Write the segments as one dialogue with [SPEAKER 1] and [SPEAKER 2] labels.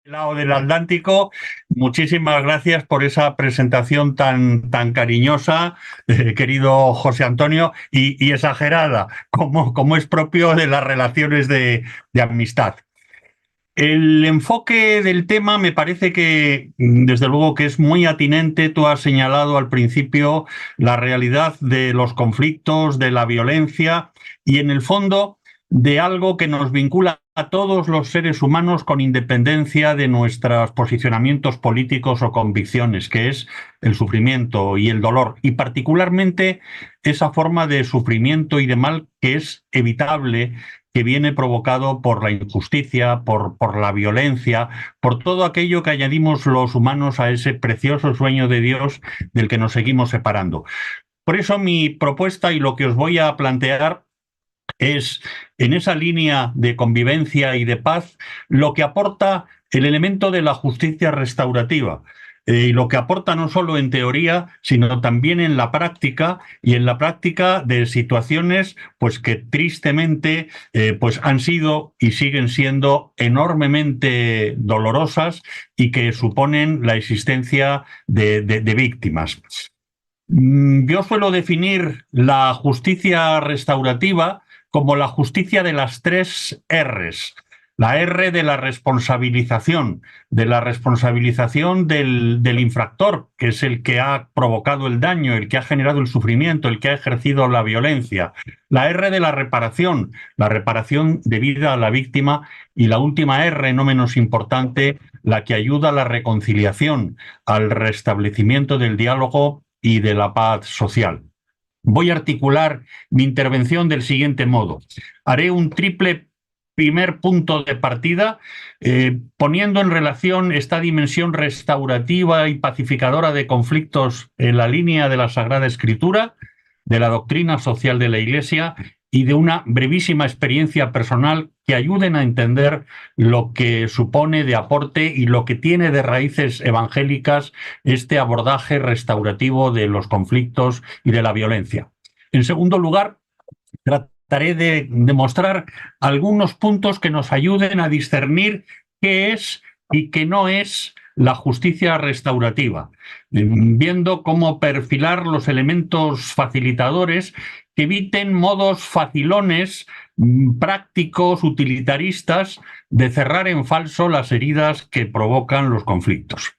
[SPEAKER 1] Lado del Atlántico, muchísimas gracias por esa presentación tan cariñosa, querido José Antonio, y exagerada, como es propio de las relaciones de amistad. El enfoque del tema me parece que, desde luego, que es muy atinente. Tú has señalado al principio la realidad de los conflictos, de la violencia y, en el fondo, de algo que nos vincula a todos los seres humanos con independencia de nuestros posicionamientos políticos o convicciones, que es el sufrimiento y el dolor, y particularmente esa forma de sufrimiento y de mal que es evitable, que viene provocado por la injusticia, por la violencia, por todo aquello que añadimos los humanos a ese precioso sueño de Dios del que nos seguimos separando. Por eso mi propuesta y lo que os voy a plantear es, en esa línea de convivencia y de paz, lo que aporta el elemento de la justicia restaurativa. Y lo que aporta no solo en teoría, sino también en la práctica, y en la práctica de situaciones pues, que tristemente pues, han sido y siguen siendo enormemente dolorosas y que suponen la existencia de víctimas. Yo suelo definir la justicia restaurativa como la justicia de las tres Rs. La R de la responsabilización del infractor, que es el que ha provocado el daño, el que ha generado el sufrimiento, el que ha ejercido la violencia. La R de la reparación debida a la víctima. Y la última R, no menos importante, la que ayuda a la reconciliación, al restablecimiento del diálogo y de la paz social. Voy a articular mi intervención del siguiente modo. Haré un triple primer punto de partida, poniendo en relación esta dimensión restaurativa y pacificadora de conflictos en la línea de la Sagrada Escritura, de la doctrina social de la Iglesia y de una brevísima experiencia personal que ayuden a entender lo que supone de aporte y lo que tiene de raíces evangélicas este abordaje restaurativo de los conflictos y de la violencia. En segundo lugar, trataré de demostrar algunos puntos que nos ayuden a discernir qué es y qué no es la justicia restaurativa, viendo cómo perfilar los elementos facilitadores que eviten modos facilones, prácticos, utilitaristas, de cerrar en falso las heridas que provocan los conflictos.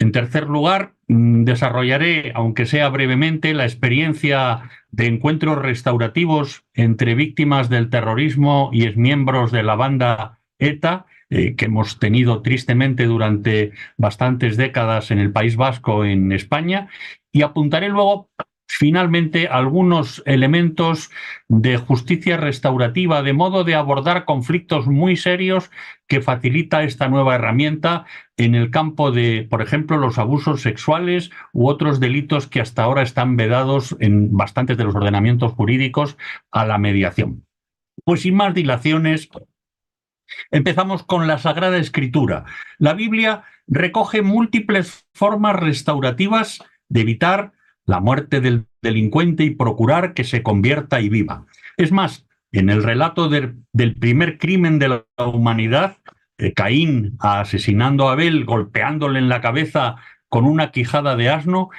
[SPEAKER 1] En tercer lugar, desarrollaré, aunque sea brevemente, la experiencia de encuentros restaurativos entre víctimas del terrorismo y exmiembros de la banda ETA, que hemos tenido tristemente durante bastantes décadas en el País Vasco, en España, y apuntaré luego, finalmente, algunos elementos de justicia restaurativa, de modo de abordar conflictos muy serios que facilita esta nueva herramienta en el campo de, por ejemplo, los abusos sexuales u otros delitos que hasta ahora están vedados en bastantes de los ordenamientos jurídicos a la mediación. Pues sin más dilaciones, empezamos con la Sagrada Escritura. La Biblia recoge múltiples formas restaurativas de evitar la muerte del delincuente y procurar que se convierta y viva. Es más, en el relato del primer crimen de la humanidad, Caín asesinando a Abel, golpeándole en la cabeza con una quijada de asno,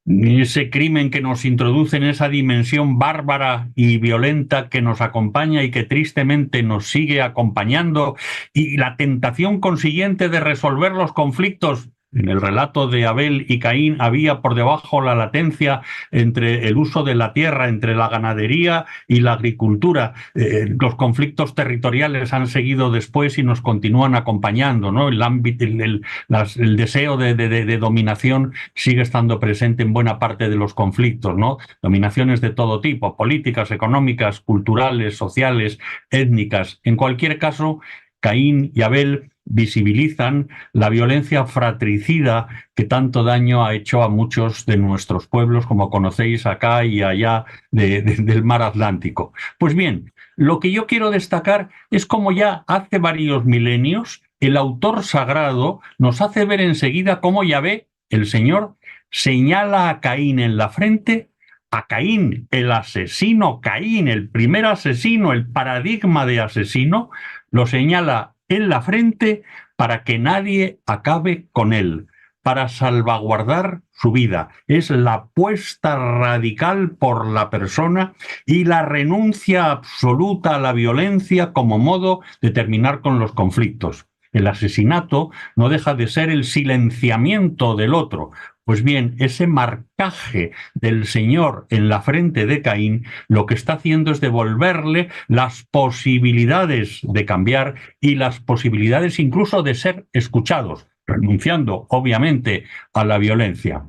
[SPEAKER 1] ese crimen que nos introduce en esa dimensión bárbara y violenta que nos acompaña y que tristemente nos sigue acompañando, y la tentación consiguiente de resolver los conflictos. En el relato de Abel y Caín había por debajo la latencia entre el uso de la tierra, entre la ganadería y la agricultura. Los conflictos territoriales han seguido después y nos continúan acompañando, ¿no? El deseo de dominación sigue estando presente en buena parte de los conflictos, ¿no? Dominaciones de todo tipo, políticas, económicas, culturales, sociales, étnicas. En cualquier caso, Caín y Abel visibilizan la violencia fratricida que tanto daño ha hecho a muchos de nuestros pueblos, como conocéis acá y allá del mar Atlántico. Pues bien, lo que yo quiero destacar es cómo ya hace varios milenios el autor sagrado nos hace ver enseguida cómo Yahvé, el Señor, señala a Caín en la frente, a Caín, el asesino Caín, el primer asesino, el paradigma de asesino, lo señala en la frente para que nadie acabe con él, para salvaguardar su vida. Es la apuesta radical por la persona y la renuncia absoluta a la violencia como modo de terminar con los conflictos. El asesinato no deja de ser el silenciamiento del otro. Pues bien, ese marcaje del Señor en la frente de Caín lo que está haciendo es devolverle las posibilidades de cambiar y las posibilidades incluso de ser escuchados, renunciando obviamente a la violencia.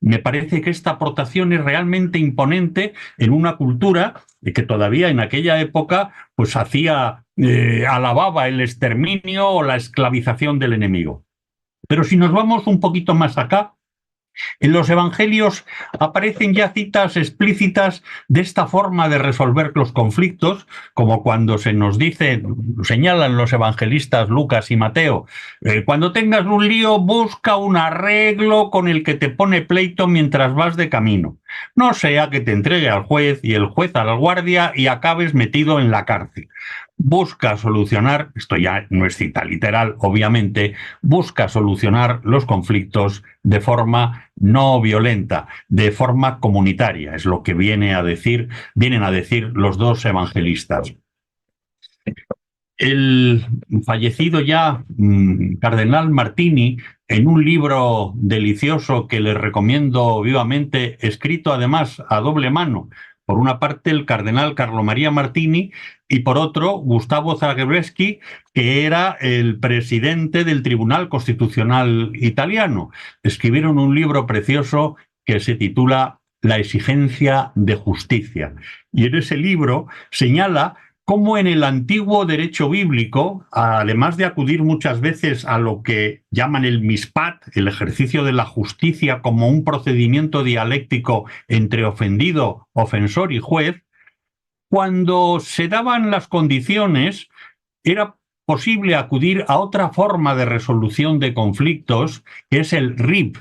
[SPEAKER 1] Me parece que esta aportación es realmente imponente en una cultura que todavía en aquella época pues alababa el exterminio o la esclavización del enemigo. Pero si nos vamos un poquito más acá, en los evangelios aparecen ya citas explícitas de esta forma de resolver los conflictos, como cuando se nos dice, señalan los evangelistas Lucas y Mateo, cuando tengas un lío, busca un arreglo con el que te pone pleito mientras vas de camino. No sea que te entregue al juez y el juez a la guardia y acabes metido en la cárcel. Busca solucionar, esto ya no es cita literal, obviamente, busca solucionar los conflictos de forma no violenta, de forma comunitaria, es lo que vienen a decir los dos evangelistas. El fallecido ya cardenal Martini, en un libro delicioso que les recomiendo vivamente, escrito además a doble mano, por una parte el cardenal Carlo Maria Martini y por otro Gustavo Zagrebelsky, que era el presidente del Tribunal Constitucional italiano. Escribieron un libro precioso que se titula La exigencia de justicia. Y en ese libro señala cómo en el antiguo derecho bíblico, además de acudir muchas veces a lo que llaman el mishpat, el ejercicio de la justicia como un procedimiento dialéctico entre ofendido, ofensor y juez, cuando se daban las condiciones, era posible acudir a otra forma de resolución de conflictos, que es el RIP,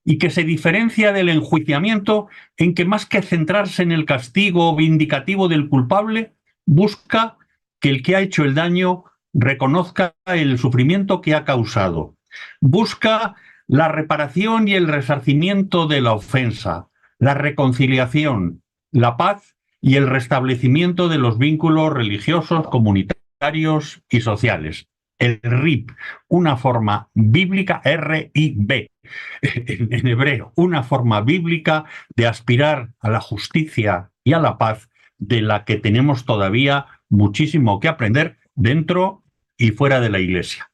[SPEAKER 1] y que se diferencia del enjuiciamiento en que más que centrarse en el castigo vindicativo del culpable, busca que el que ha hecho el daño reconozca el sufrimiento que ha causado. Busca la reparación y el resarcimiento de la ofensa, la reconciliación, la paz y el restablecimiento de los vínculos religiosos, comunitarios y sociales. El RIB, una forma bíblica, R-I-B, en hebreo, una forma bíblica de aspirar a la justicia y a la paz, de la que tenemos todavía muchísimo que aprender dentro y fuera de la Iglesia.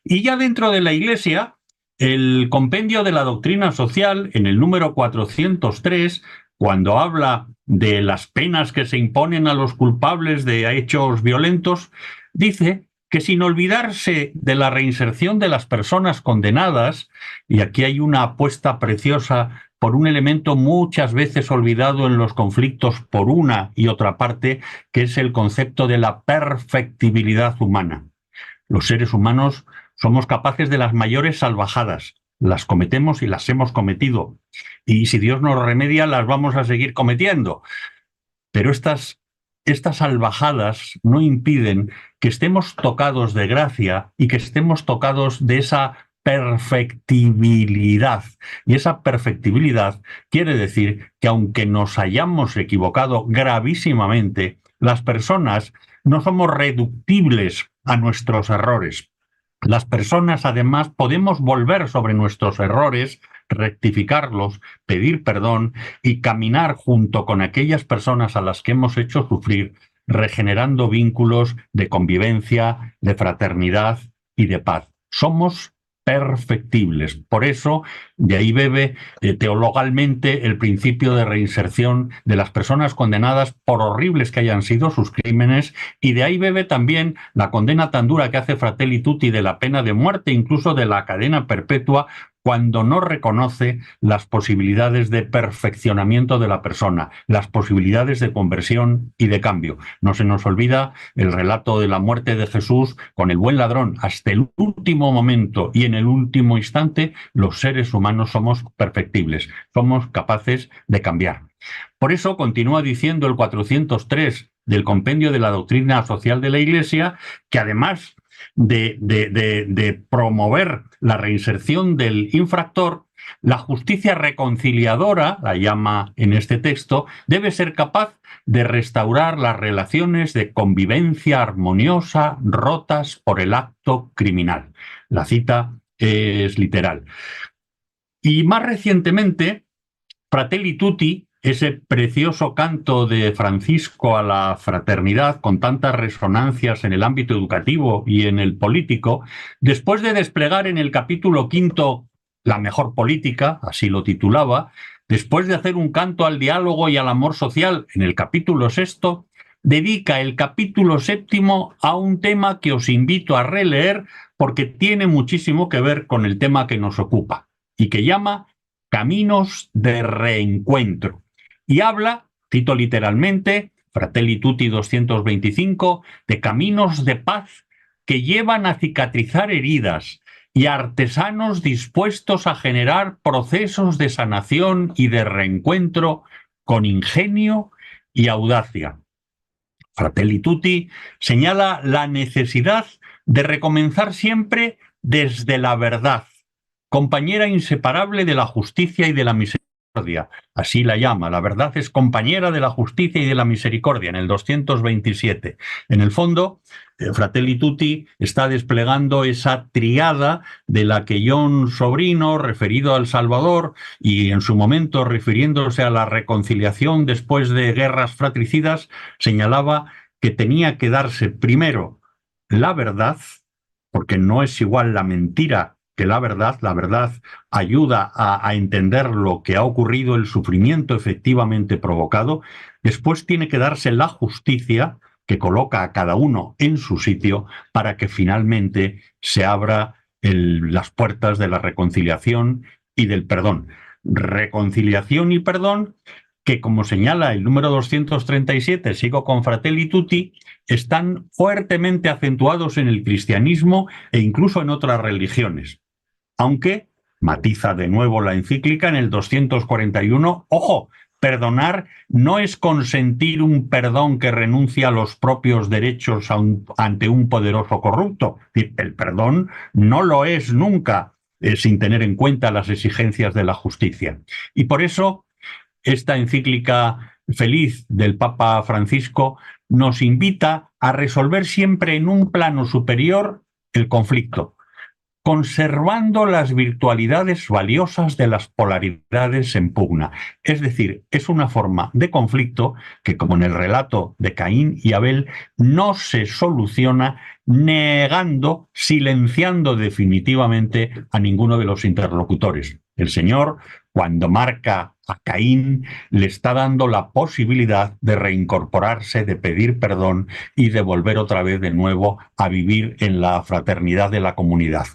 [SPEAKER 1] Y ya dentro de la Iglesia, el Compendio de la Doctrina Social, en el número 403, cuando habla de las penas que se imponen a los culpables de hechos violentos, dice que sin olvidarse de la reinserción de las personas condenadas, y aquí hay una apuesta preciosa por un elemento muchas veces olvidado en los conflictos por una y otra parte, que es el concepto de la perfectibilidad humana. Los seres humanos somos capaces de las mayores salvajadas, las cometemos y las hemos cometido, y si Dios nos remedia las vamos a seguir cometiendo. Pero estas salvajadas no impiden que estemos tocados de gracia y que estemos tocados de esa perfectibilidad. Y esa perfectibilidad quiere decir que aunque nos hayamos equivocado gravísimamente, las personas no somos reductibles a nuestros errores. Las personas, además, podemos volver sobre nuestros errores, rectificarlos, pedir perdón y caminar junto con aquellas personas a las que hemos hecho sufrir, regenerando vínculos de convivencia, de fraternidad y de paz. Somos perfectibles. Por eso, de ahí bebe teologalmente el principio de reinserción de las personas condenadas por horribles que hayan sido sus crímenes, y de ahí bebe también la condena tan dura que hace Fratelli Tutti de la pena de muerte, incluso de la cadena perpetua, cuando no reconoce las posibilidades de perfeccionamiento de la persona, las posibilidades de conversión y de cambio. No se nos olvida el relato de la muerte de Jesús con el buen ladrón. Hasta el último momento y en el último instante, los seres humanos somos perfectibles, somos capaces de cambiar. Por eso continúa diciendo el 403 del Compendio de la Doctrina Social de la Iglesia, que además de promover la reinserción del infractor, la justicia reconciliadora, la llama en este texto, debe ser capaz de restaurar las relaciones de convivencia armoniosa rotas por el acto criminal. La cita es literal. Y más recientemente, Fratelli Tutti, ese precioso canto de Francisco a la fraternidad con tantas resonancias en el ámbito educativo y en el político, después de desplegar en el capítulo 5 la mejor política, así lo titulaba, después de hacer un canto al diálogo y al amor social en el capítulo 6, dedica el capítulo 7 a un tema que os invito a releer porque tiene muchísimo que ver con el tema que nos ocupa y que llama Caminos de reencuentro. Y habla, cito literalmente, Fratelli Tutti 225, de caminos de paz que llevan a cicatrizar heridas y artesanos dispuestos a generar procesos de sanación y de reencuentro con ingenio y audacia. Fratelli Tutti señala la necesidad de recomenzar siempre desde la verdad, compañera inseparable de la justicia y de la misericordia. Así la llama. La verdad es compañera de la justicia y de la misericordia, en el 227. En el fondo, Fratelli Tutti está desplegando esa triada de la que John Sobrino, referido al Salvador y en su momento refiriéndose a la reconciliación después de guerras fratricidas, señalaba que tenía que darse primero la verdad, porque no es igual la mentira que la verdad ayuda a entender lo que ha ocurrido, el sufrimiento efectivamente provocado. Después tiene que darse la justicia, que coloca a cada uno en su sitio, para que finalmente se abra las puertas de la reconciliación y del perdón. Reconciliación y perdón que, como señala el número 237, sigo con Fratelli Tutti, están fuertemente acentuados en el cristianismo e incluso en otras religiones. Aunque, matiza de nuevo la encíclica en el 241, ojo, perdonar no es consentir un perdón que renuncia a los propios derechos ante un poderoso corrupto. El perdón no lo es nunca, sin tener en cuenta las exigencias de la justicia. Y por eso, esta encíclica feliz del Papa Francisco nos invita a resolver siempre en un plano superior el conflicto, conservando las virtualidades valiosas de las polaridades en pugna. Es decir, es una forma de conflicto que, como en el relato de Caín y Abel, no se soluciona negando, silenciando definitivamente a ninguno de los interlocutores. El Señor, cuando marca a Caín, le está dando la posibilidad de reincorporarse, de pedir perdón y de volver otra vez de nuevo a vivir en la fraternidad de la comunidad.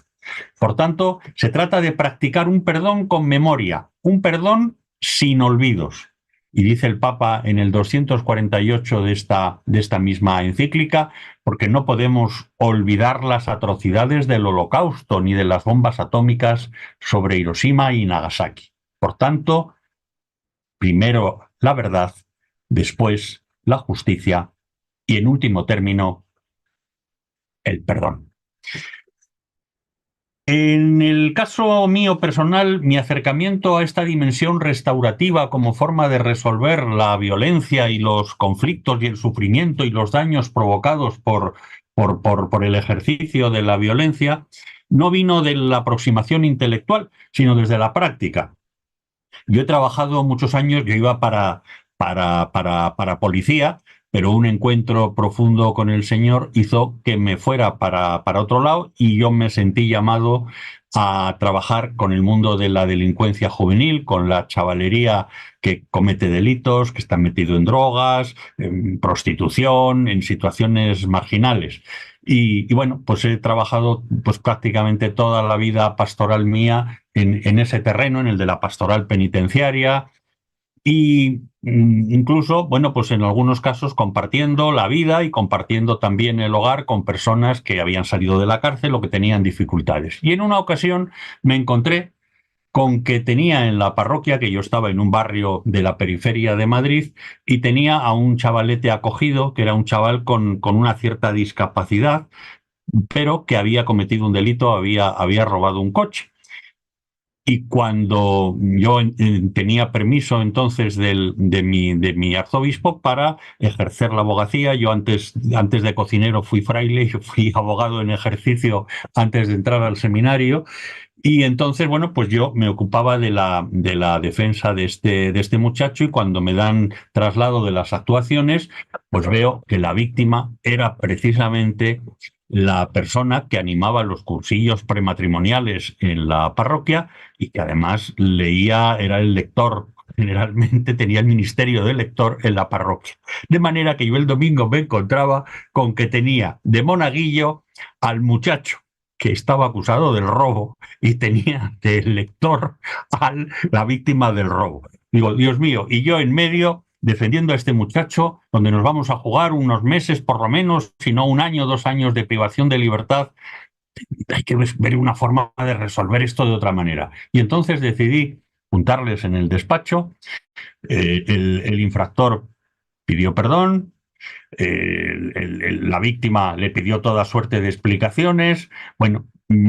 [SPEAKER 1] Por tanto, se trata de practicar un perdón con memoria, un perdón sin olvidos. Y dice el Papa en el 248 de esta misma encíclica, porque no podemos olvidar las atrocidades del Holocausto ni de las bombas atómicas sobre Hiroshima y Nagasaki. Por tanto, primero la verdad, después la justicia y, en último término, el perdón. En el caso mío personal, mi acercamiento a esta dimensión restaurativa como forma de resolver la violencia y los conflictos y el sufrimiento y los daños provocados por el ejercicio de la violencia no vino de la aproximación intelectual, sino desde la práctica. Yo he trabajado muchos años, yo iba para policía, pero un encuentro profundo con el Señor hizo que me fuera para otro lado y yo me sentí llamado a trabajar con el mundo de la delincuencia juvenil, con la chavalería que comete delitos, que está metido en drogas, en prostitución, en situaciones marginales. Y bueno, pues he trabajado pues prácticamente toda la vida pastoral mía en ese terreno, en el de la pastoral penitenciaria, y incluso, bueno, pues en algunos casos compartiendo la vida y compartiendo también el hogar con personas que habían salido de la cárcel o que tenían dificultades. Y en una ocasión me encontré con que tenía en la parroquia, que yo estaba en un barrio de la periferia de Madrid, y tenía a un chavalete acogido, que era un chaval con una cierta discapacidad, pero que había cometido un delito, había robado un coche. Y cuando yo tenía permiso entonces de mi arzobispo para ejercer la abogacía, yo antes de cocinero fui fraile, yo fui abogado en ejercicio antes de entrar al seminario, y entonces, bueno, pues yo me ocupaba de la defensa de este muchacho, y cuando me dan traslado de las actuaciones, pues veo que la víctima era precisamente la persona que animaba los cursillos prematrimoniales en la parroquia y que además leía, era el lector. Generalmente tenía el ministerio de lector en la parroquia. De manera que yo el domingo me encontraba con que tenía de monaguillo al muchacho que estaba acusado del robo y tenía de lector a la víctima del robo. Digo, Dios mío, y yo en medio defendiendo a este muchacho, donde nos vamos a jugar unos meses por lo menos, si no un año, 2 años de privación de libertad. Hay que ver una forma de resolver esto de otra manera. Y entonces decidí juntarles en el despacho. El infractor pidió perdón, la víctima le pidió toda suerte de explicaciones. Bueno,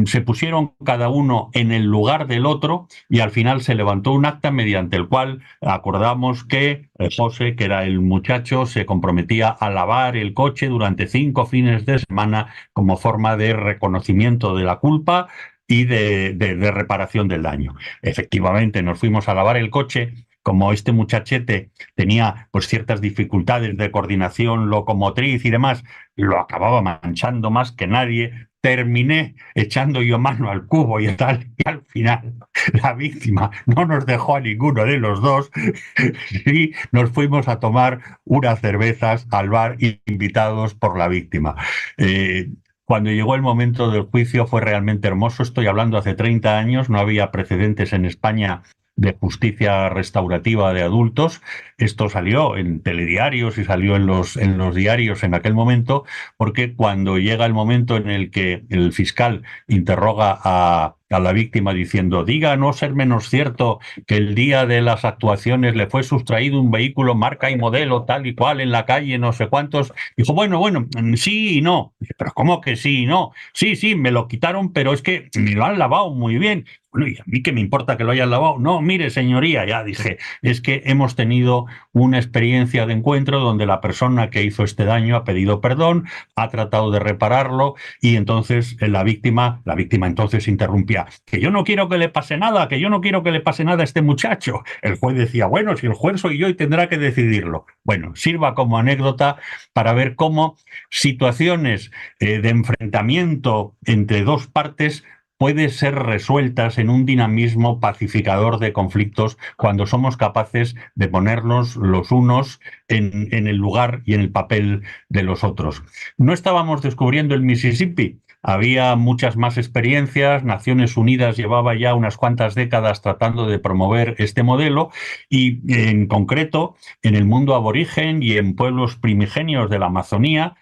[SPEAKER 1] se pusieron cada uno en el lugar del otro y al final se levantó un acta mediante el cual acordamos que José, que era el muchacho, se comprometía a lavar el coche durante 5 fines de semana como forma de reconocimiento de la culpa y de reparación del daño. Efectivamente, nos fuimos a lavar el coche. Como este muchachete tenía pues ciertas dificultades de coordinación locomotriz y demás, lo acababa manchando más que nadie. Terminé echando yo mano al cubo y tal, y al final la víctima no nos dejó a ninguno de los dos y nos fuimos a tomar unas cervezas al bar invitados por la víctima. Cuando llegó el momento del juicio fue realmente hermoso. Estoy hablando hace 30 años, no había precedentes en España de justicia restaurativa de adultos. Esto salió en telediarios y salió en los diarios en aquel momento, porque cuando llega el momento en el que el fiscal interroga a la víctima diciendo, diga no ser menos cierto que el día de las actuaciones le fue sustraído un vehículo marca y modelo tal y cual en la calle, no sé cuántos, dijo, bueno, sí y no. Pero ¿cómo que sí y no? Sí, sí, me lo quitaron, pero es que me lo han lavado muy bien. Bueno, ¿y a mí qué me importa que lo hayan lavado? No, mire, señoría, ya dije, es que hemos tenido una experiencia de encuentro donde la persona que hizo este daño ha pedido perdón, ha tratado de repararlo, y entonces la víctima entonces interrumpía, que yo no quiero que le pase nada, que yo no quiero que le pase nada a este muchacho. El juez decía, bueno, si el juez soy yo y tendrá que decidirlo. Bueno, sirva como anécdota para ver cómo situaciones de enfrentamiento entre dos partes puede ser resueltas en un dinamismo pacificador de conflictos cuando somos capaces de ponernos los unos en el lugar y en el papel de los otros. No estábamos descubriendo el Mississippi. Había muchas más experiencias. Naciones Unidas llevaba ya unas cuantas décadas tratando de promover este modelo, y en concreto en el mundo aborigen y en pueblos primigenios de la Amazonía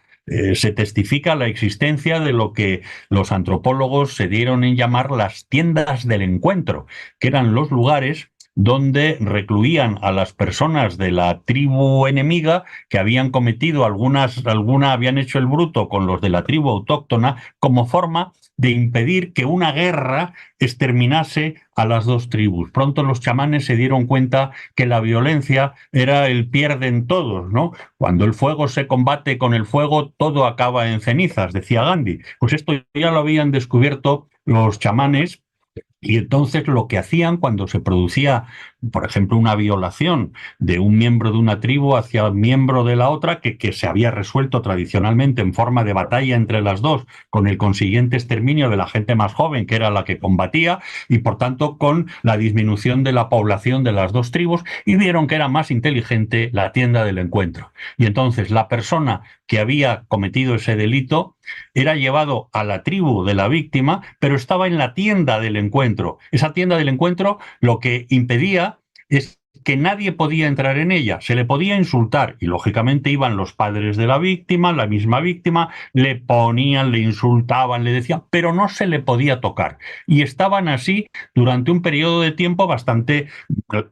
[SPEAKER 1] se testifica la existencia de lo que los antropólogos se dieron en llamar las tiendas del encuentro, que eran los lugares donde recluían a las personas de la tribu enemiga que habían cometido habían hecho el bruto con los de la tribu autóctona, como forma de impedir que una guerra exterminase a las dos tribus. Pronto los chamanes se dieron cuenta que la violencia era el pierden todos, ¿no? Cuando el fuego se combate con el fuego, todo acaba en cenizas, decía Gandhi. Pues esto ya lo habían descubierto los chamanes. Y entonces lo que hacían cuando se producía, por ejemplo, una violación de un miembro de una tribu hacia un miembro de la otra, que se había resuelto tradicionalmente en forma de batalla entre las dos, con el consiguiente exterminio de la gente más joven, que era la que combatía, y por tanto con la disminución de la población de las dos tribus, y vieron que era más inteligente la tienda del encuentro. Y entonces la persona que había cometido ese delito era llevado a la tribu de la víctima, pero estaba en la tienda del encuentro. Esa tienda del encuentro lo que impedía es que nadie podía entrar en ella, se le podía insultar, y lógicamente iban los padres de la víctima, la misma víctima, le ponían, le insultaban, le decían, pero no se le podía tocar. Y estaban así durante un periodo de tiempo bastante,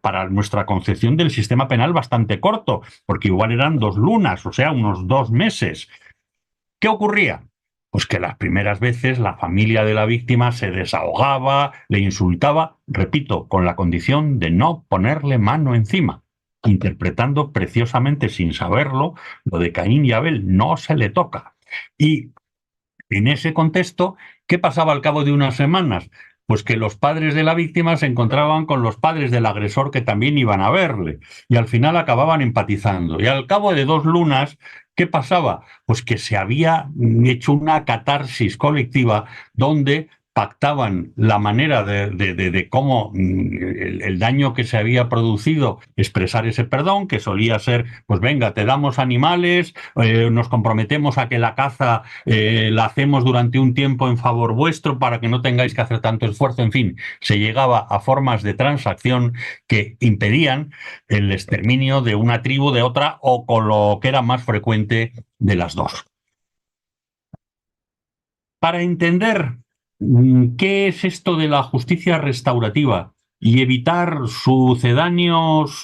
[SPEAKER 1] para nuestra concepción del sistema penal, bastante corto, porque igual eran 2 lunas, o sea, unos 2 meses. ¿Qué ocurría? Pues que las primeras veces la familia de la víctima se desahogaba, le insultaba, repito, con la condición de no ponerle mano encima, interpretando preciosamente sin saberlo lo de Caín y Abel, no se le toca. Y en ese contexto, ¿qué pasaba al cabo de unas semanas? Pues que los padres de la víctima se encontraban con los padres del agresor que también iban a verle y al final acababan empatizando. Y al cabo de 2 lunas, ¿qué pasaba? Pues que se había hecho una catarsis colectiva donde pactaban la manera de cómo el daño que se había producido, expresar ese perdón, que solía ser, pues venga, te damos animales, nos comprometemos a que la caza la hacemos durante un tiempo en favor vuestro para que no tengáis que hacer tanto esfuerzo. En fin, se llegaba a formas de transacción que impedían el exterminio de una tribu de otra o con lo que era más frecuente de las dos. Para entender qué es esto de la justicia restaurativa y evitar sucedáneos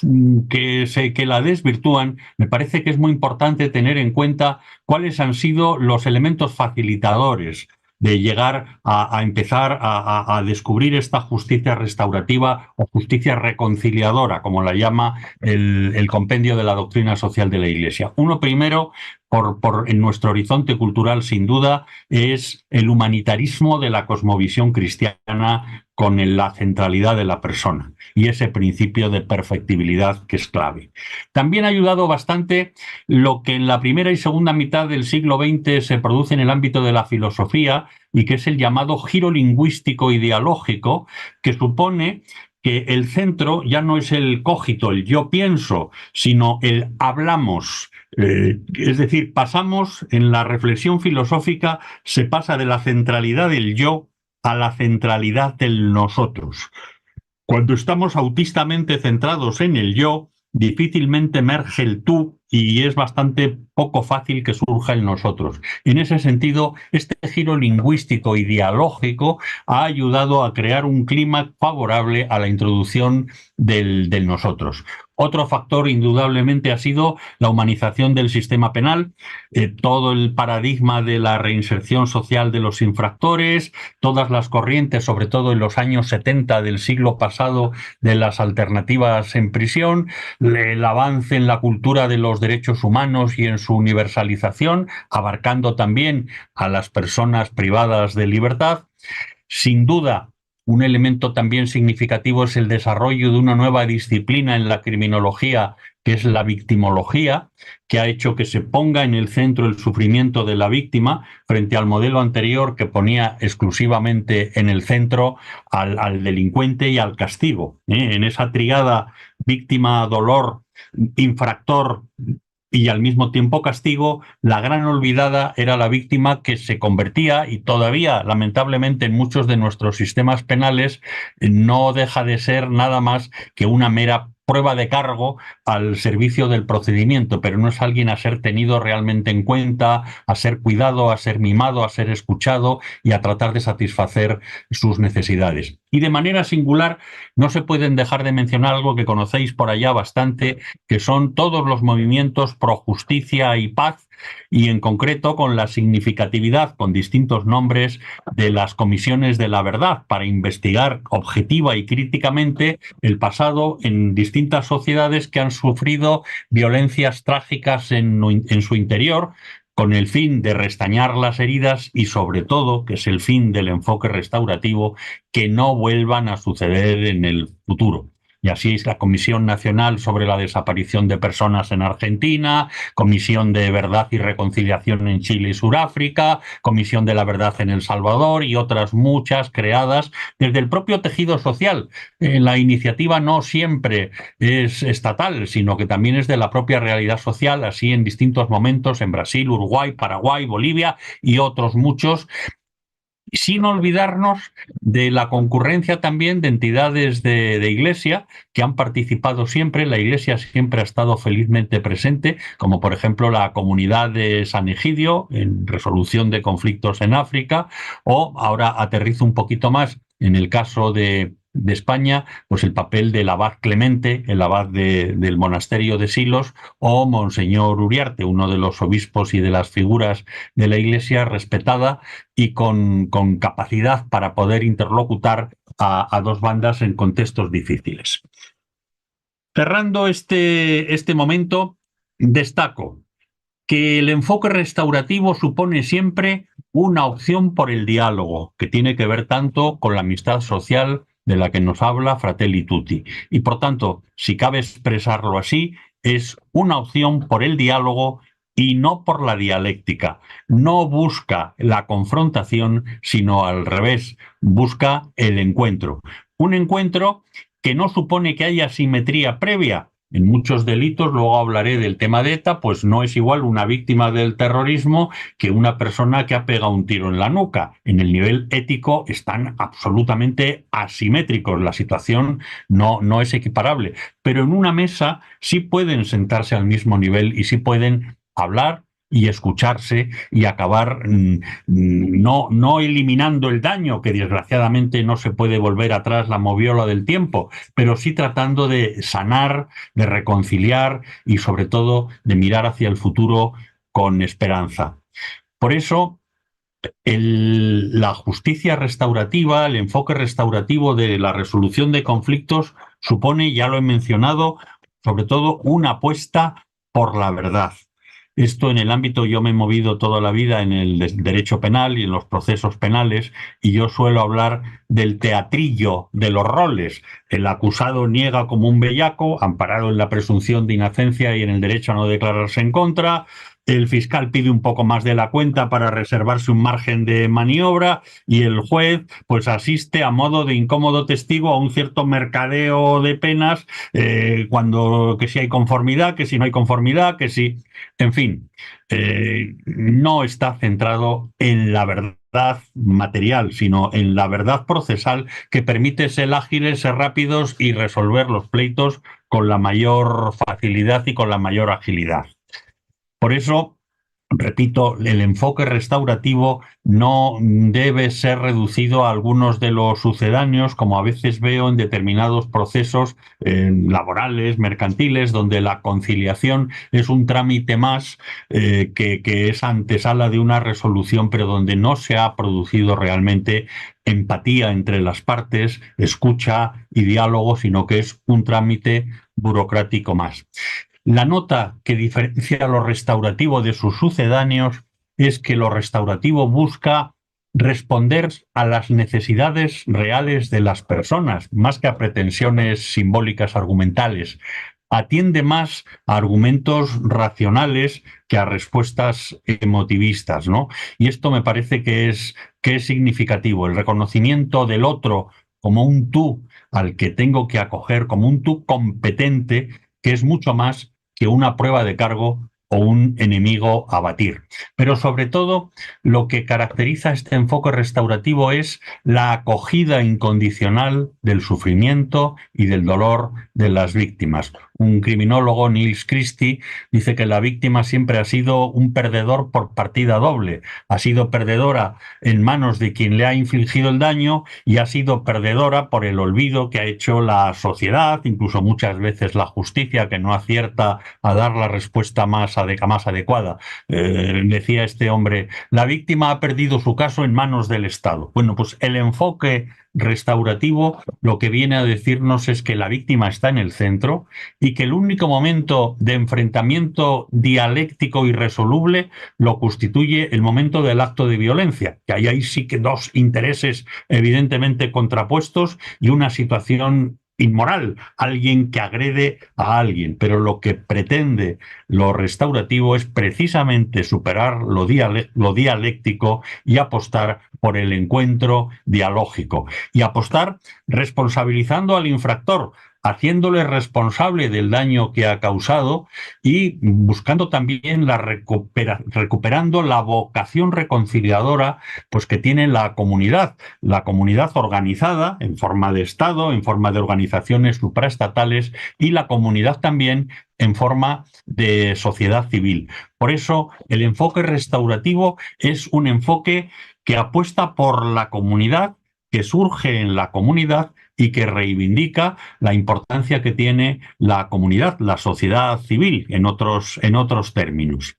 [SPEAKER 1] que la desvirtúan, me parece que es muy importante tener en cuenta cuáles han sido los elementos facilitadores de llegar a empezar a descubrir esta justicia restaurativa o justicia reconciliadora, como la llama el compendio de la doctrina social de la Iglesia. Uno primero, en nuestro horizonte cultural, sin duda, es el humanitarismo de la cosmovisión cristiana con la centralidad de la persona y ese principio de perfectibilidad que es clave. También ha ayudado bastante lo que en la primera y segunda mitad del siglo XX se produce en el ámbito de la filosofía y que es el llamado giro lingüístico ideológico, que supone que el centro ya no es el cogito, el yo pienso, sino el hablamos. Es decir, pasamos en la reflexión filosófica, se pasa de la centralidad del yo a la centralidad del nosotros. Cuando estamos autistamente centrados en el yo, difícilmente emerge el tú y es bastante poco fácil que surja el nosotros. En ese sentido, este giro lingüístico ideológico ha ayudado a crear un clima favorable a la introducción del nosotros. Otro factor, indudablemente, ha sido la humanización del sistema penal, todo el paradigma de la reinserción social de los infractores, todas las corrientes, sobre todo en los años 70 del siglo pasado, de las alternativas en prisión, el avance en la cultura de los derechos humanos y en su universalización, abarcando también a las personas privadas de libertad. Sin duda, un elemento también significativo es el desarrollo de una nueva disciplina en la criminología, que es la victimología, que ha hecho que se ponga en el centro el sufrimiento de la víctima frente al modelo anterior que ponía exclusivamente en el centro al delincuente y al castigo. En esa triada víctima, dolor, infractor y al mismo tiempo castigo, la gran olvidada era la víctima, que se convertía, y todavía lamentablemente en muchos de nuestros sistemas penales no deja de ser nada más que una mera prueba de cargo al servicio del procedimiento, pero no es alguien a ser tenido realmente en cuenta, a ser cuidado, a ser mimado, a ser escuchado y a tratar de satisfacer sus necesidades. Y de manera singular no se pueden dejar de mencionar algo que conocéis por allá bastante, que son todos los movimientos pro justicia y paz, y en concreto con la significatividad, con distintos nombres, de las comisiones de la verdad para investigar objetiva y críticamente el pasado en distintas sociedades que han sufrido violencias trágicas en su interior, con el fin de restañar las heridas y, sobre todo, que es el fin del enfoque restaurativo, que no vuelvan a suceder en el futuro. Y así es la Comisión Nacional sobre la Desaparición de Personas en Argentina, Comisión de Verdad y Reconciliación en Chile y Sudáfrica, Comisión de la Verdad en El Salvador y otras muchas creadas desde el propio tejido social. La iniciativa no siempre es estatal, sino que también es de la propia realidad social, así en distintos momentos en Brasil, Uruguay, Paraguay, Bolivia y otros muchos, sin olvidarnos de la concurrencia también de entidades de Iglesia que han participado siempre. La Iglesia siempre ha estado felizmente presente, como por ejemplo la Comunidad de San Egidio en resolución de conflictos en África, o ahora aterrizo un poquito más en el caso de de España, pues el papel del abad Clemente, el abad del monasterio de Silos, o Monseñor Uriarte, uno de los obispos y de las figuras de la Iglesia respetada y con capacidad para poder interlocutar a dos bandas en contextos difíciles. Cerrando este momento, destaco que el enfoque restaurativo supone siempre una opción por el diálogo, que tiene que ver tanto con la amistad social de la que nos habla Fratelli Tutti. Y por tanto, si cabe expresarlo así, es una opción por el diálogo y no por la dialéctica. No busca la confrontación, sino al revés, busca el encuentro. Un encuentro que no supone que haya simetría previa. En muchos delitos, luego hablaré del tema de ETA, pues no es igual una víctima del terrorismo que una persona que ha pegado un tiro en la nuca. En el nivel ético están absolutamente asimétricos. La situación no es equiparable. Pero en una mesa sí pueden sentarse al mismo nivel y sí pueden hablar y escucharse y acabar no eliminando el daño, que desgraciadamente no se puede volver atrás la moviola del tiempo, pero sí tratando de sanar, de reconciliar y sobre todo de mirar hacia el futuro con esperanza. Por eso, la justicia restaurativa, el enfoque restaurativo de la resolución de conflictos supone, ya lo he mencionado, sobre todo una apuesta por la verdad. Esto en el ámbito, yo me he movido toda la vida en el derecho penal y en los procesos penales, y yo suelo hablar del teatrillo de los roles. El acusado niega como un bellaco, amparado en la presunción de inocencia y en el derecho a no declararse en contra. El fiscal pide un poco más de la cuenta para reservarse un margen de maniobra y el juez pues asiste a modo de incómodo testigo a un cierto mercadeo de penas, cuando que si hay conformidad, que si no hay conformidad, que si... En fin, no está centrado en la verdad material, sino en la verdad procesal que permite ser ágiles, ser rápidos y resolver los pleitos con la mayor facilidad y con la mayor agilidad. Por eso, repito, el enfoque restaurativo no debe ser reducido a algunos de los sucedáneos, como a veces veo en determinados procesos laborales, mercantiles, donde la conciliación es un trámite más que es antesala de una resolución, pero donde no se ha producido realmente empatía entre las partes, escucha y diálogo, sino que es un trámite burocrático más. La nota que diferencia lo restaurativo de sus sucedáneos es que lo restaurativo busca responder a las necesidades reales de las personas, más que a pretensiones simbólicas argumentales. Atiende más a argumentos racionales que a respuestas emotivistas, ¿no? Y esto me parece que es significativo. El reconocimiento del otro como un tú al que tengo que acoger, como un tú competente, que es mucho más que una prueba de cargo o un enemigo a batir. Pero sobre todo, lo que caracteriza este enfoque restaurativo es la acogida incondicional del sufrimiento y del dolor de las víctimas. Un criminólogo, Niels Christie, dice que la víctima siempre ha sido un perdedor por partida doble. Ha sido perdedora en manos de quien le ha infligido el daño y ha sido perdedora por el olvido que ha hecho la sociedad, incluso muchas veces la justicia, que no acierta a dar la respuesta más adecuada. Decía este hombre, la víctima ha perdido su caso en manos del Estado. Bueno, pues el enfoque restaurativo lo que viene a decirnos es que la víctima está en el centro y que el único momento de enfrentamiento dialéctico irresoluble lo constituye el momento del acto de violencia, que ahí sí que dos intereses evidentemente contrapuestos y una situación inmoral, alguien que agrede a alguien, pero lo que pretende lo restaurativo es precisamente superar lo dialéctico y apostar por el encuentro dialógico y apostar responsabilizando al infractor, haciéndole responsable del daño que ha causado y buscando también recuperando la vocación reconciliadora pues que tiene la comunidad organizada en forma de Estado, en forma de organizaciones supraestatales y la comunidad también en forma de sociedad civil. Por eso, el enfoque restaurativo es un enfoque que apuesta por la comunidad, que surge en la comunidad, y que reivindica la importancia que tiene la comunidad, la sociedad civil, en otros términos.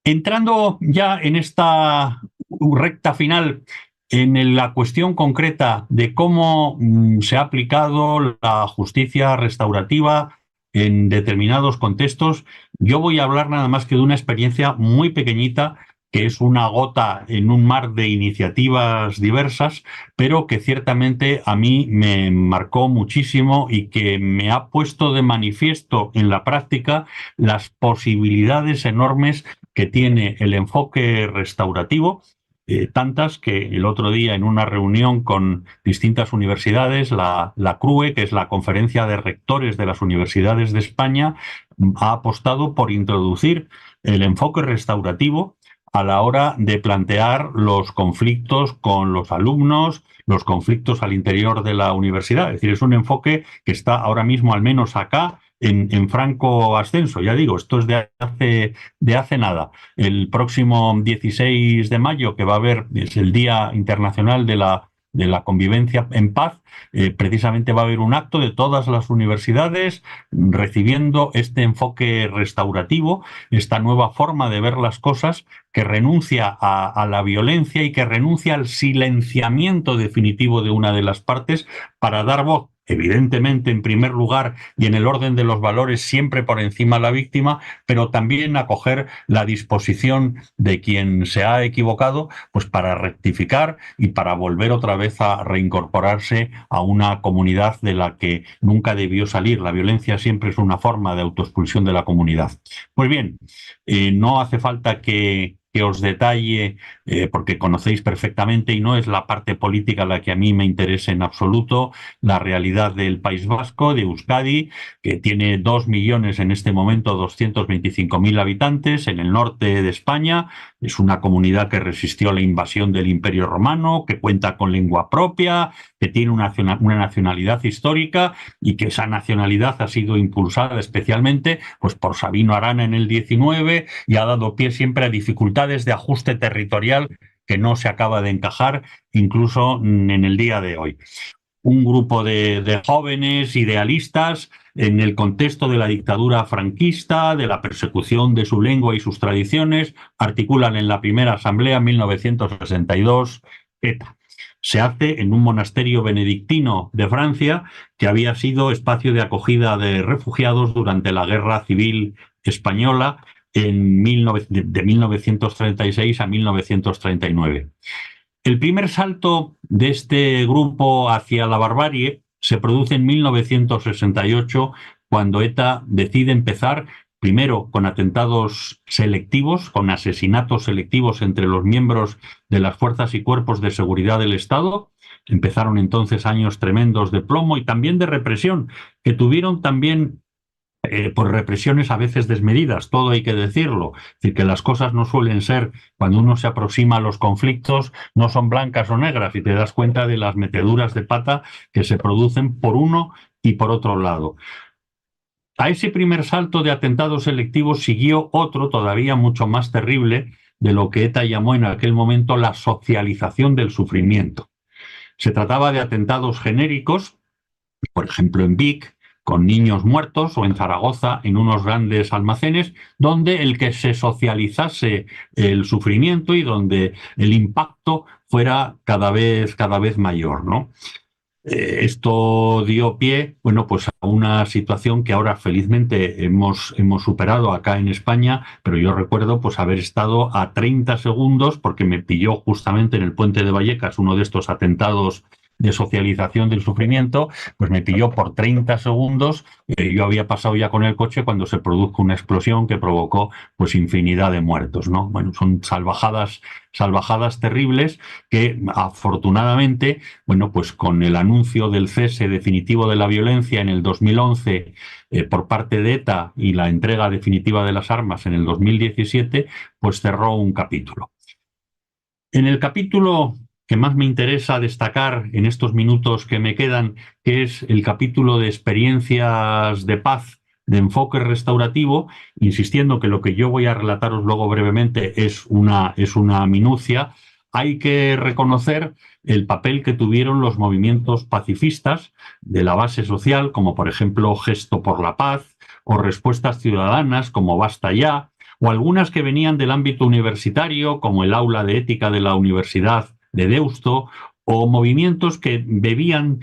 [SPEAKER 1] Entrando ya en esta recta final, en la cuestión concreta de cómo se ha aplicado la justicia restaurativa en determinados contextos, yo voy a hablar nada más que de una experiencia muy pequeñita, que es una gota en un mar de iniciativas diversas, pero que ciertamente a mí me marcó muchísimo y que me ha puesto de manifiesto en la práctica las posibilidades enormes que tiene el enfoque restaurativo, tantas que el otro día en una reunión con distintas universidades, la CRUE, que es la Conferencia de Rectores de las Universidades de España, ha apostado por introducir el enfoque restaurativo a la hora de plantear los conflictos con los alumnos, los conflictos al interior de la universidad. Es decir, es un enfoque que está ahora mismo, al menos acá, en franco ascenso. Ya digo, esto es de hace nada. El próximo 16 de mayo, que va a haber, es el Día Internacional de la Convivencia en Paz, precisamente va a haber un acto de todas las universidades recibiendo este enfoque restaurativo, esta nueva forma de ver las cosas que renuncia a la violencia y que renuncia al silenciamiento definitivo de una de las partes para dar voz, evidentemente, en primer lugar y en el orden de los valores, siempre por encima a la víctima, pero también acoger la disposición de quien se ha equivocado, pues para rectificar y para volver otra vez a reincorporarse a una comunidad de la que nunca debió salir. La violencia siempre es una forma de autoexpulsión de la comunidad. Pues bien, no hace falta que os detalle, porque conocéis perfectamente, y no es la parte política la que a mí me interesa en absoluto, la realidad del País Vasco, de Euskadi, que tiene 2 millones en este momento, 225.000 habitantes, en el norte de España. Es una comunidad que resistió la invasión del Imperio Romano, que cuenta con lengua propia, que tiene una nacionalidad histórica y que esa nacionalidad ha sido impulsada especialmente pues, por Sabino Arana en el 19 y ha dado pie siempre a dificultades de ajuste territorial que no se acaba de encajar incluso en el día de hoy. Un grupo de jóvenes idealistas en el contexto de la dictadura franquista, de la persecución de su lengua y sus tradiciones, articulan en la primera asamblea 1962 ETA. Se hace en un monasterio benedictino de Francia que había sido espacio de acogida de refugiados durante la Guerra Civil Española de 1936 a 1939. El primer salto de este grupo hacia la barbarie se produce en 1968, cuando ETA decide empezar primero con atentados selectivos, con asesinatos selectivos entre los miembros de las fuerzas y cuerpos de seguridad del Estado. Empezaron entonces años tremendos de plomo y también de represión, que tuvieron también por represiones a veces desmedidas, todo hay que decirlo. Es decir, que las cosas no suelen ser, cuando uno se aproxima a los conflictos, no son blancas o negras, y te das cuenta de las meteduras de pata que se producen por uno y por otro lado. A ese primer salto de atentados selectivos siguió otro todavía mucho más terrible, de lo que ETA llamó en aquel momento la socialización del sufrimiento. Se trataba de atentados genéricos, por ejemplo en Vic, con niños muertos, o en Zaragoza, en unos grandes almacenes, donde el que se socializase el sufrimiento y donde el impacto fuera cada vez mayor, ¿no? Esto dio pie, bueno, pues a una situación que ahora felizmente hemos superado acá en España, pero yo recuerdo pues haber estado a 30 segundos, porque me pilló justamente en el puente de Vallecas uno de estos atentados de socialización del sufrimiento, pues me pilló por 30 segundos. Yo había pasado ya con el coche cuando se produjo una explosión que provocó pues infinidad de muertos, ¿no? Bueno, son salvajadas terribles que afortunadamente, bueno, pues con el anuncio del cese definitivo de la violencia en el 2011 por parte de ETA y la entrega definitiva de las armas en el 2017, pues cerró un capítulo. En el capítulo que más me interesa destacar en estos minutos que me quedan, que es el capítulo de experiencias de paz, de enfoque restaurativo, insistiendo que lo que yo voy a relataros luego brevemente es una minucia, hay que reconocer el papel que tuvieron los movimientos pacifistas de la base social, como por ejemplo Gesto por la Paz, o respuestas ciudadanas como Basta Ya, o algunas que venían del ámbito universitario, como el Aula de Ética de la Universidad de Deusto, o movimientos que bebían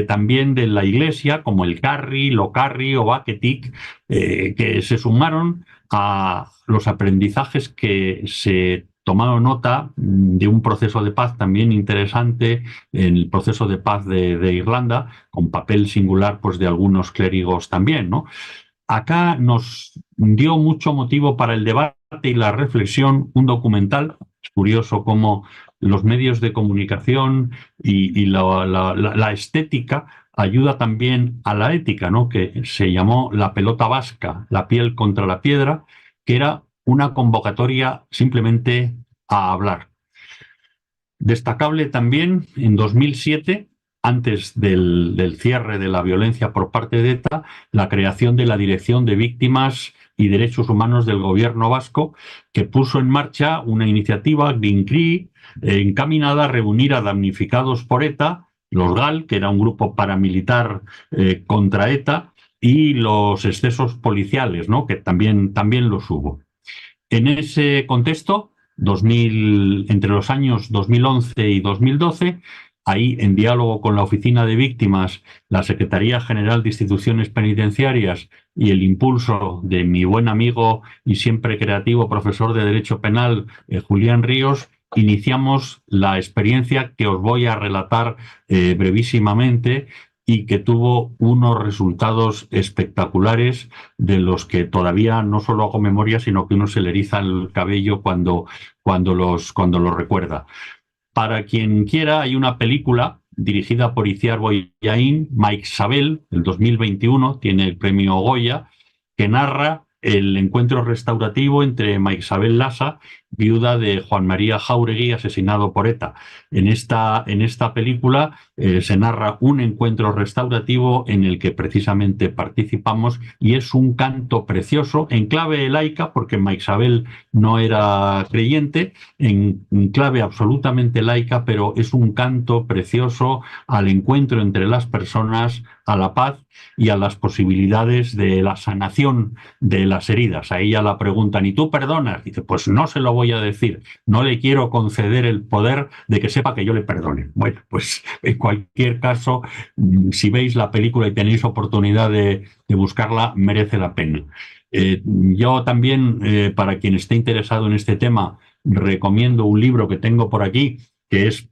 [SPEAKER 1] también de la Iglesia, como el Carri, Locarri o Baketik, que se sumaron a los aprendizajes que se tomaron nota de un proceso de paz también interesante, en el proceso de paz de Irlanda, con papel singular pues, de algunos clérigos también, ¿no? Acá nos dio mucho motivo para el debate y la reflexión un documental. Es curioso cómo los medios de comunicación y la estética ayuda también a la ética, ¿no? Que se llamó La pelota vasca, la piel contra la piedra, que era una convocatoria simplemente a hablar. Destacable también en 2007, antes del cierre de la violencia por parte de ETA, la creación de la Dirección de Víctimas y Derechos Humanos del Gobierno vasco, que puso en marcha una iniciativa, GreenCRI, encaminada a reunir a damnificados por ETA, los GAL, que era un grupo paramilitar contra ETA, y los excesos policiales, ¿no? Que también los hubo. En ese contexto, entre los años 2011 y 2012, ahí en diálogo con la Oficina de Víctimas, la Secretaría General de Instituciones Penitenciarias y el impulso de mi buen amigo y siempre creativo profesor de Derecho Penal, Julián Ríos, iniciamos la experiencia que os voy a relatar brevísimamente y que tuvo unos resultados espectaculares de los que todavía no solo hago memoria, sino que uno se le eriza el cabello cuando los recuerda. Para quien quiera, hay una película dirigida por Itziar Boyain, Mike Sabel, del 2021, tiene el premio Goya, que narra el encuentro restaurativo entre Mike Sabel Lasa, viuda de Juan María Jáuregui, asesinado por ETA. En esta película se narra un encuentro restaurativo en el que precisamente participamos y es un canto precioso, en clave laica, porque Mike Sabel no era creyente, en clave absolutamente laica, pero es un canto precioso al encuentro entre las personas, a la paz y a las posibilidades de la sanación de las heridas. A ella la preguntan, ¿y tú perdonas? Dice, pues no se lo voy a decir, no le quiero conceder el poder de que sepa que yo le perdone. Bueno, pues en cualquier caso, si veis la película y tenéis oportunidad de buscarla, merece la pena. Yo también, para quien esté interesado en este tema, recomiendo un libro que tengo por aquí, que es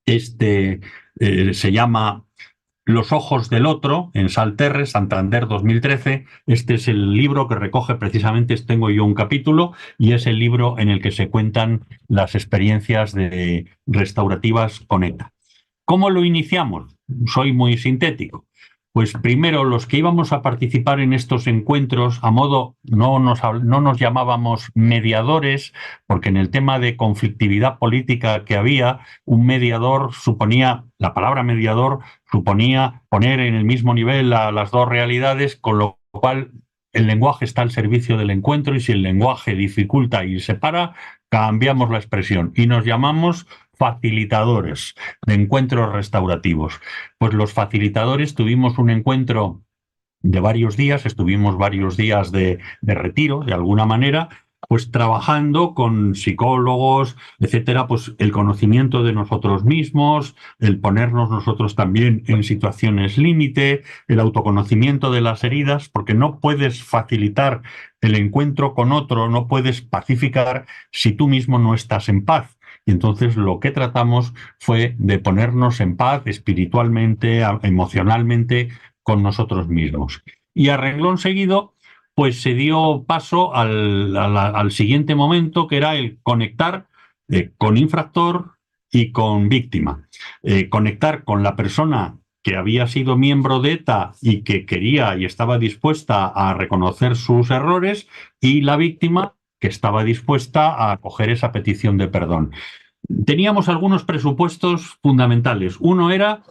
[SPEAKER 1] se llama Los ojos del otro, en Salterre, Santander 2013. Este es el libro que recoge precisamente, tengo yo un capítulo, y es el libro en el que se cuentan las experiencias restaurativas con ETA. ¿Cómo lo iniciamos? Soy muy sintético. Pues primero, los que íbamos a participar en estos encuentros, no nos llamábamos mediadores, porque en el tema de conflictividad política que había, un mediador la palabra mediador suponía poner en el mismo nivel a las dos realidades, con lo cual el lenguaje está al servicio del encuentro y si el lenguaje dificulta y separa, cambiamos la expresión y nos llamamos facilitadores de encuentros restaurativos. Pues los facilitadores tuvimos un encuentro de varios días, estuvimos varios días de retiro, de alguna manera, pues trabajando con psicólogos, etcétera, pues el conocimiento de nosotros mismos, el ponernos nosotros también en situaciones límite, el autoconocimiento de las heridas, porque no puedes facilitar el encuentro con otro, no puedes pacificar si tú mismo no estás en paz. Y entonces lo que tratamos fue de ponernos en paz espiritualmente, emocionalmente, con nosotros mismos. Y a renglón seguido, pues se dio paso al siguiente momento, que era el conectar con infractor y con víctima. Conectar con la persona que había sido miembro de ETA y que quería y estaba dispuesta a reconocer sus errores, y la víctima que estaba dispuesta a acoger esa petición de perdón. Teníamos algunos presupuestos fundamentales. Uno era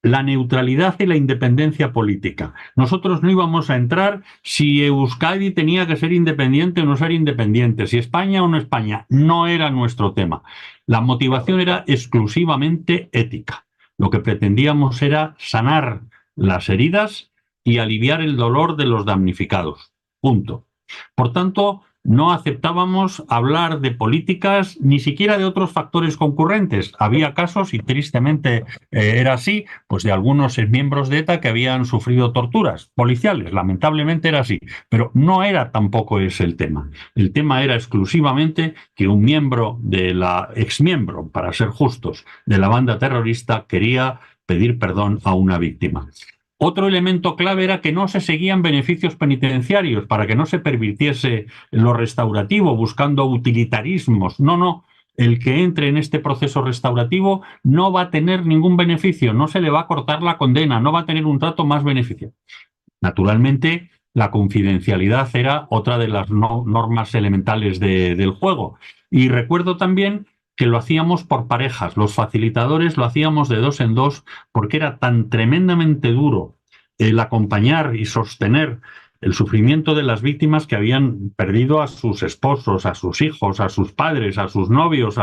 [SPEAKER 1] la neutralidad y la independencia política. Nosotros no íbamos a entrar si Euskadi tenía que ser independiente o no ser independiente, si España o no España. No era nuestro tema. La motivación era exclusivamente ética. Lo que pretendíamos era sanar las heridas y aliviar el dolor de los damnificados. Punto. Por tanto, no aceptábamos hablar de políticas, ni siquiera de otros factores concurrentes. Había casos, y tristemente era así, pues de algunos miembros de ETA que habían sufrido torturas policiales. Lamentablemente era así, pero no era tampoco ese el tema. El tema era exclusivamente que un miembro de la exmiembro, para ser justos, de la banda terrorista quería pedir perdón a una víctima. Otro elemento clave era que no se seguían beneficios penitenciarios para que no se pervirtiese lo restaurativo buscando utilitarismos. No, no. El que entre en este proceso restaurativo no va a tener ningún beneficio, no se le va a cortar la condena, no va a tener un trato más beneficio. Naturalmente, la confidencialidad era otra de las normas elementales del juego. Y recuerdo también que lo hacíamos por parejas. Los facilitadores lo hacíamos de dos en dos porque era tan tremendamente duro el acompañar y sostener el sufrimiento de las víctimas que habían perdido a sus esposos, a sus hijos, a sus padres, a sus novios,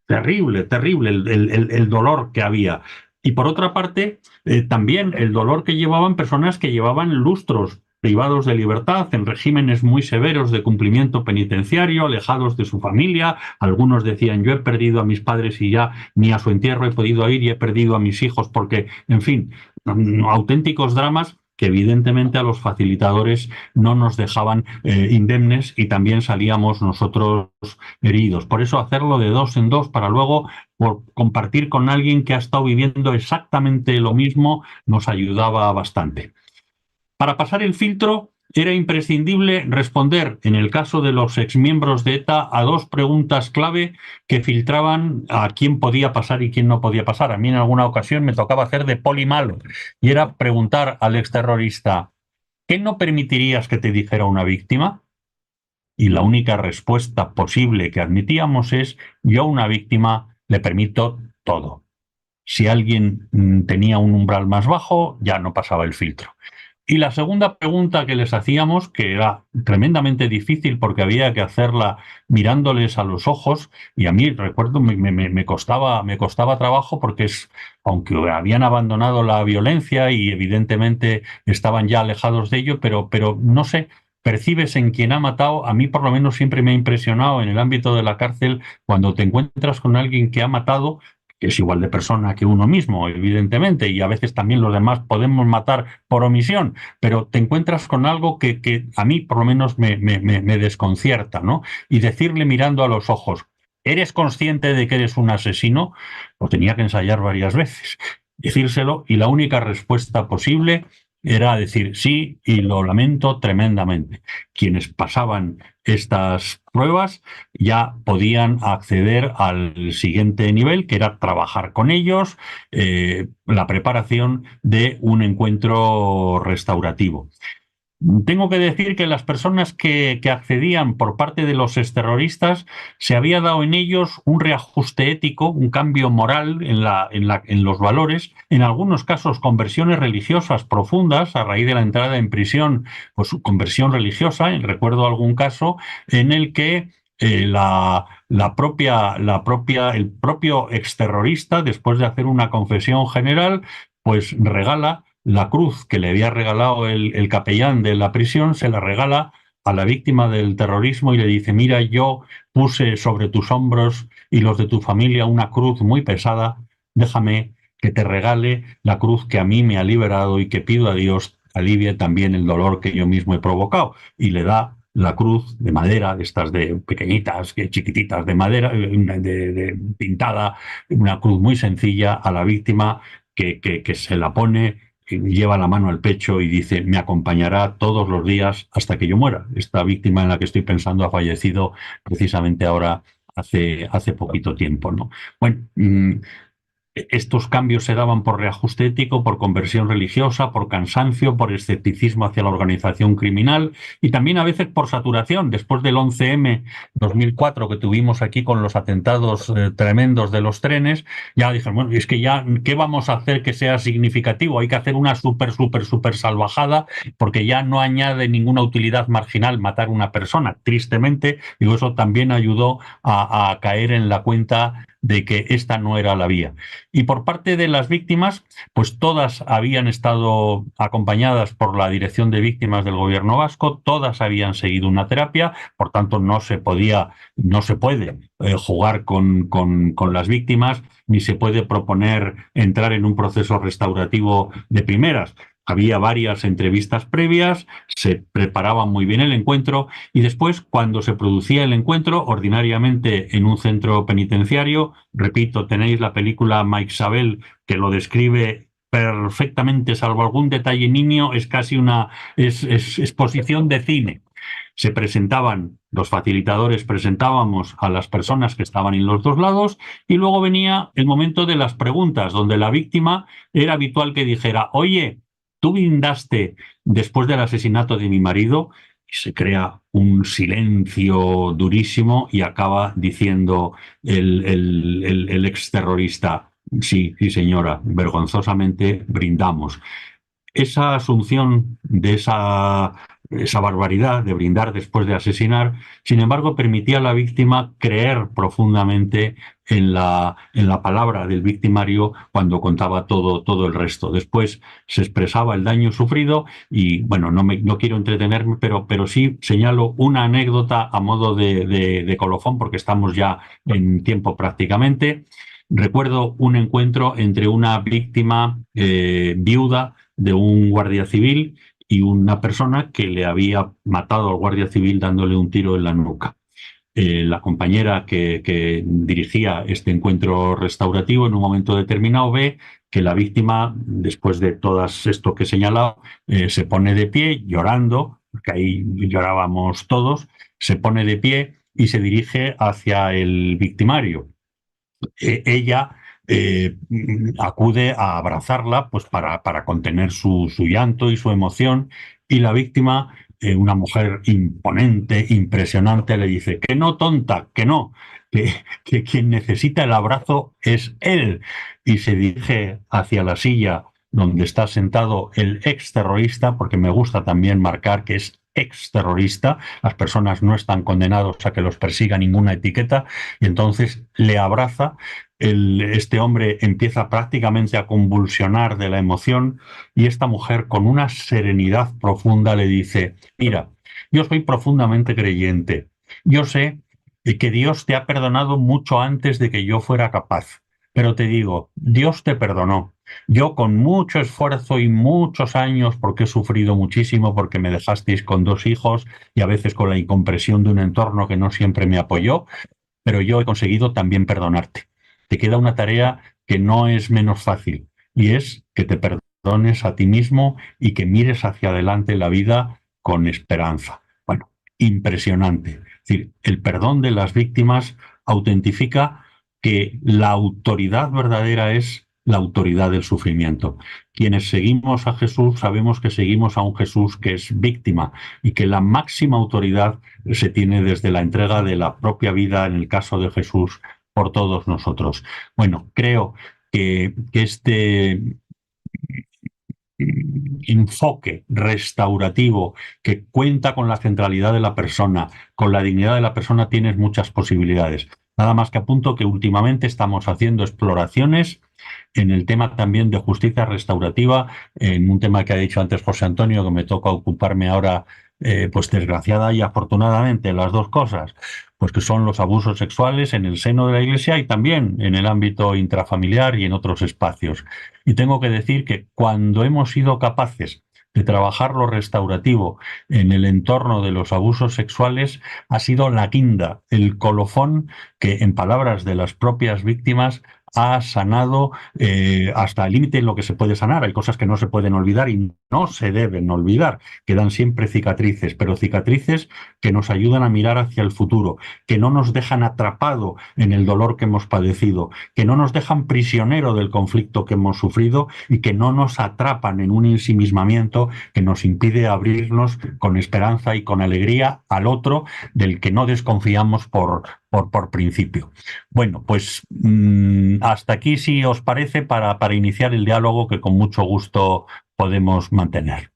[SPEAKER 1] terrible, terrible el dolor que había. Y por otra parte, también el dolor que llevaban personas que llevaban lustros privados de libertad, en regímenes muy severos de cumplimiento penitenciario, alejados de su familia. Algunos decían, yo he perdido a mis padres y ya ni a su entierro he podido ir y he perdido a mis hijos porque, en fin, auténticos dramas que evidentemente a los facilitadores no nos dejaban indemnes y también salíamos nosotros heridos. Por eso hacerlo de dos en dos para luego por compartir con alguien que ha estado viviendo exactamente lo mismo nos ayudaba bastante. Para pasar el filtro era imprescindible responder, en el caso de los exmiembros de ETA, a dos preguntas clave que filtraban a quién podía pasar y quién no podía pasar. A mí en alguna ocasión me tocaba hacer de poli malo y era preguntar al exterrorista, ¿qué no permitirías que te dijera una víctima? Y la única respuesta posible que admitíamos es, yo a una víctima le permito todo. Si alguien tenía un umbral más bajo, ya no pasaba el filtro. Y la segunda pregunta que les hacíamos, que era tremendamente difícil porque había que hacerla mirándoles a los ojos, y a mí, recuerdo, me costaba trabajo porque aunque habían abandonado la violencia y evidentemente estaban ya alejados de ello, pero no sé, percibes en quien ha matado. A mí por lo menos siempre me ha impresionado en el ámbito de la cárcel cuando te encuentras con alguien que ha matado, que es igual de persona que uno mismo, evidentemente, y a veces también los demás podemos matar por omisión, pero te encuentras con algo que a mí por lo menos me desconcierta, ¿no? Y decirle mirando a los ojos, ¿eres consciente de que eres un asesino? Lo tenía que ensayar varias veces, decírselo, y la única respuesta posible era decir sí, y lo lamento tremendamente. Quienes pasaban estas pruebas ya podían acceder al siguiente nivel, que era trabajar con ellos, la preparación de un encuentro restaurativo. Tengo que decir que las personas que accedían por parte de los exterroristas se había dado en ellos un reajuste ético, un cambio moral en los valores, en algunos casos conversiones religiosas profundas a raíz de la entrada en prisión, pues conversión religiosa. Recuerdo algún caso en el que el propio exterrorista, después de hacer una confesión general, pues regala la cruz que le había regalado el capellán de la prisión, se la regala a la víctima del terrorismo y le dice, mira, yo puse sobre tus hombros y los de tu familia una cruz muy pesada, déjame que te regale la cruz que a mí me ha liberado y que pido a Dios alivie también el dolor que yo mismo he provocado. Y le da la cruz de madera, de estas de pequeñitas, chiquititas de madera, pintada, una cruz muy sencilla a la víctima que se la pone, lleva la mano al pecho y dice, me acompañará todos los días hasta que yo muera. Esta víctima en la que estoy pensando ha fallecido precisamente ahora hace poquito tiempo, ¿no? Bueno, Estos cambios se daban por reajuste ético, por conversión religiosa, por cansancio, por escepticismo hacia la organización criminal y también a veces por saturación. Después del 11M 2004 que tuvimos aquí con los atentados tremendos de los trenes, ya dijeron, bueno, es que ya, ¿qué vamos a hacer que sea significativo? Hay que hacer una súper salvajada porque ya no añade ninguna utilidad marginal matar a una persona. Tristemente, digo, eso también ayudó a caer en la cuenta de que esta no era la vía. Y por parte de las víctimas, pues todas habían estado acompañadas por la Dirección de Víctimas del Gobierno vasco, todas habían seguido una terapia, por tanto no se puede jugar con las víctimas, ni se puede proponer entrar en un proceso restaurativo de primeras. Había varias entrevistas previas, se preparaba muy bien el encuentro y después, cuando se producía el encuentro, ordinariamente en un centro penitenciario, repito, tenéis la película Mike Sabel que lo describe perfectamente, salvo algún detalle niño, es casi una exposición de cine. Se presentaban, los facilitadores presentábamos a las personas que estaban en los dos lados y luego venía el momento de las preguntas, donde la víctima era habitual que dijera, oye, ¿tú brindaste después del asesinato de mi marido? Y se crea un silencio durísimo y acaba diciendo el exterrorista, sí, sí señora, vergonzosamente brindamos. Esa asunción de esa barbaridad de brindar después de asesinar, sin embargo, permitía a la víctima creer profundamente en la palabra del victimario cuando contaba todo el resto. Después se expresaba el daño sufrido y, bueno, no quiero entretenerme, pero sí señalo una anécdota a modo de colofón, porque estamos ya en tiempo prácticamente. Recuerdo un encuentro entre una víctima viuda de un guardia civil y una persona que le había matado al guardia civil dándole un tiro en la nuca. La compañera que dirigía este encuentro restaurativo en un momento determinado ve que la víctima, después de todo esto que he señalado, se pone de pie llorando, porque ahí llorábamos todos, se pone de pie y se dirige hacia el victimario. Ella acude a abrazarla pues para contener su llanto y su emoción y la víctima, una mujer imponente, impresionante, le dice que no, tonta, que no, que quien necesita el abrazo es él y se dirige hacia la silla donde está sentado el exterrorista, porque me gusta también marcar que es exterrorista, las personas no están condenados a que los persiga ninguna etiqueta, y entonces le abraza. Este hombre empieza prácticamente a convulsionar de la emoción y esta mujer con una serenidad profunda le dice, mira, yo soy profundamente creyente, yo sé que Dios te ha perdonado mucho antes de que yo fuera capaz, pero te digo, Dios te perdonó. Yo con mucho esfuerzo y muchos años, porque he sufrido muchísimo, porque me dejasteis con dos hijos y a veces con la incompresión de un entorno que no siempre me apoyó, pero yo he conseguido también perdonarte. Te queda una tarea que no es menos fácil y es que te perdones a ti mismo y que mires hacia adelante la vida con esperanza. Bueno, impresionante. Es decir, el perdón de las víctimas autentifica que la autoridad verdadera es la autoridad del sufrimiento. Quienes seguimos a Jesús sabemos que seguimos a un Jesús que es víctima y que la máxima autoridad se tiene desde la entrega de la propia vida, en el caso de Jesús, por todos nosotros. Bueno, creo que este enfoque restaurativo que cuenta con la centralidad de la persona, con la dignidad de la persona, tienes muchas posibilidades. Nada más que apunto que últimamente estamos haciendo exploraciones en el tema también de justicia restaurativa, en un tema que ha dicho antes José Antonio, que me toca ocuparme ahora, pues desgraciada y afortunadamente, las dos cosas, pues que son los abusos sexuales en el seno de la Iglesia y también en el ámbito intrafamiliar y en otros espacios. Y tengo que decir que cuando hemos sido capaces de trabajar lo restaurativo en el entorno de los abusos sexuales, ha sido la guinda, el colofón que, en palabras de las propias víctimas, ha sanado hasta el límite en lo que se puede sanar. Hay cosas que no se pueden olvidar y no se deben olvidar. Quedan siempre cicatrices, pero cicatrices que nos ayudan a mirar hacia el futuro, que no nos dejan atrapado en el dolor que hemos padecido, que no nos dejan prisionero del conflicto que hemos sufrido y que no nos atrapan en un ensimismamiento que nos impide abrirnos con esperanza y con alegría al otro del que no desconfiamos por principio. Bueno, pues hasta aquí, si os parece, para iniciar el diálogo que con mucho gusto podemos mantener.